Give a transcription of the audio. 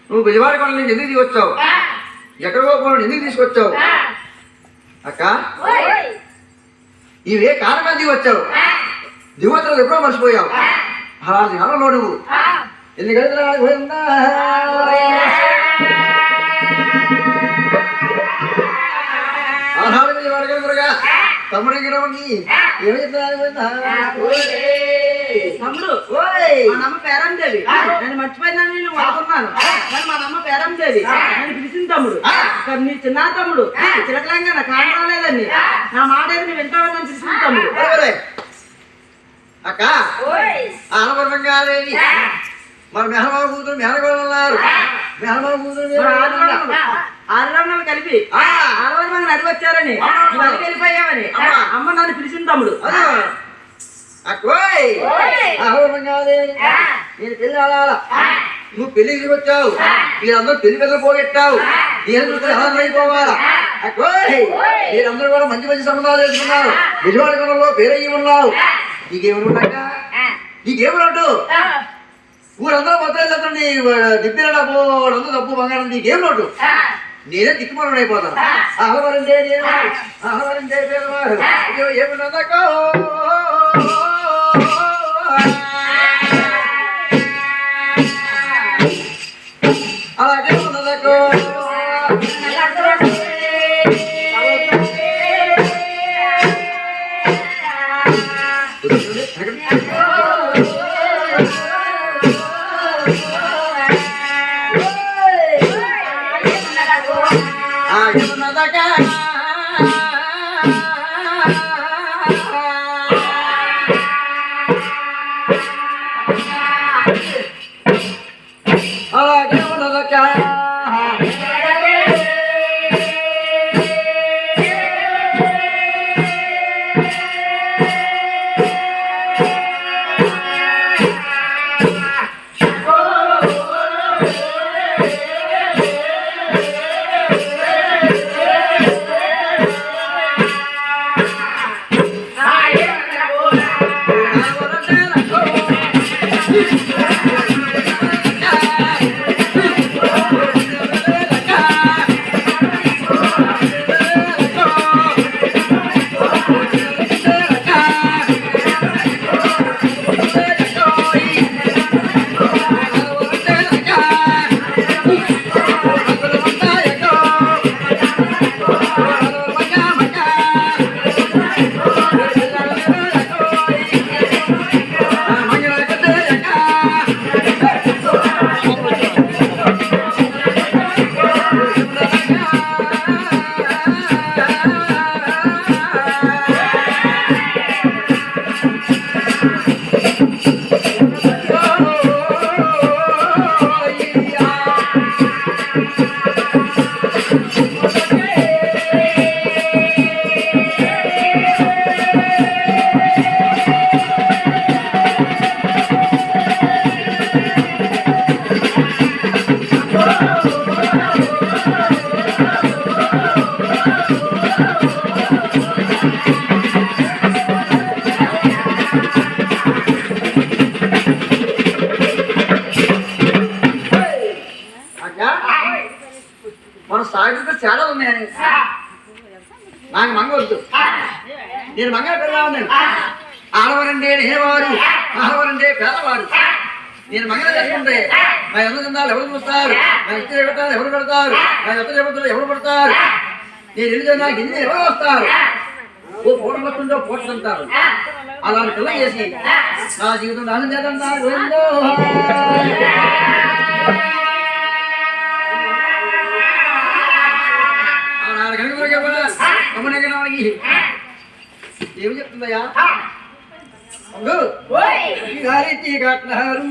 నువ్వు బెజవాడ కొండ నుంచి ఎందుకు తీసుకొచ్చావు? ఎక్కడికో పోను ఎందుకు తీసుకొచ్చావు? అక్క ఇవే కారణం దిగి వచ్చావు. దిగువతలు ఎప్పుడో మర్చిపోయావు. అలాంటి కాలంలో నువ్వు ఎందుకంటే తమ్ముడు ఏమి తమ్ముడు మా నమ్మ పేరందేవి నేను మర్చిపోయినాను, నేను వాడుకున్నాను. కానీ మా నమ్మ పేరందేవి నేను పిలిచింది తమ్ముడు. నీ చిన్న తమ్ముడు చిలకలంగా నాకు కాని రాలేదండి. నా మాట ఏది నువ్వు వింటావని నేను పిలిచింది తమ్ముడు. అక్క ఆనపర్వం కాదేవి మరి మెహమావ కూతురు మెహనగోళ్ళు ఉన్నారు. మెహమావ కూతురు ఆరు కలిపి ఆడవారు మనకు నడిగి వచ్చారని వాళ్ళకి వెళ్ళిపోయామని అమ్మ నన్ను పిలిచింది తమ్ముడు. నేను పెళ్లి ఆడాలా, నువ్వు పెళ్లికి వచ్చావు. మీరందరూ పెళ్లి పిల్లలు పోగొట్టావు. నేను అయిపోవాలా? మీరందరూ కూడా మంచి మంచి సంబంధాలు చేసుకున్నారు. విజయవాడ కొండలో పేరయ్యి ఉన్నావు. నీకేమనుకుంటాక నీకేమన్నట్టు ఊరందరూ మొత్తం నీ డిప్పిన డబ్బు వాళ్ళందరూ డబ్బు బంగారం నీకేం నోటు. నేనే దిక్కుమరం అయిపోతాను. ఆహ్వానంటే నేను ఆహ్వానంటే ఏమన్నాకో అలాగే ఉన్నదకో మన సాగితే తేడా ఉన్నాయని నాకు మంగవద్దు. నేను మంగళ పిల్లలా ఉన్నాను. ఆడవరంటే నేవారు, ఆడవరంటే పేదవారు. నేను మంగళ చేసుకుంటే నా ఎంత తిన్నాలు ఎవరు చూస్తారు, నా ఇద్దరు పెట్టాలి ఎవరు పెడతారు, నా ఎత్తలు చెబుతారు ఎవరు పెడతారు, నేను ఎన్ని నాకు ఎన్ని ఎవరు వస్తారు, ఓ పూట పడుతుందో పూట అంటారు. అలాంటి పిల్ల చేసి నా జీవితం నాశనం చేద్దాం. ఏమి చెప్తుందయ్యా? గారి కట్నారు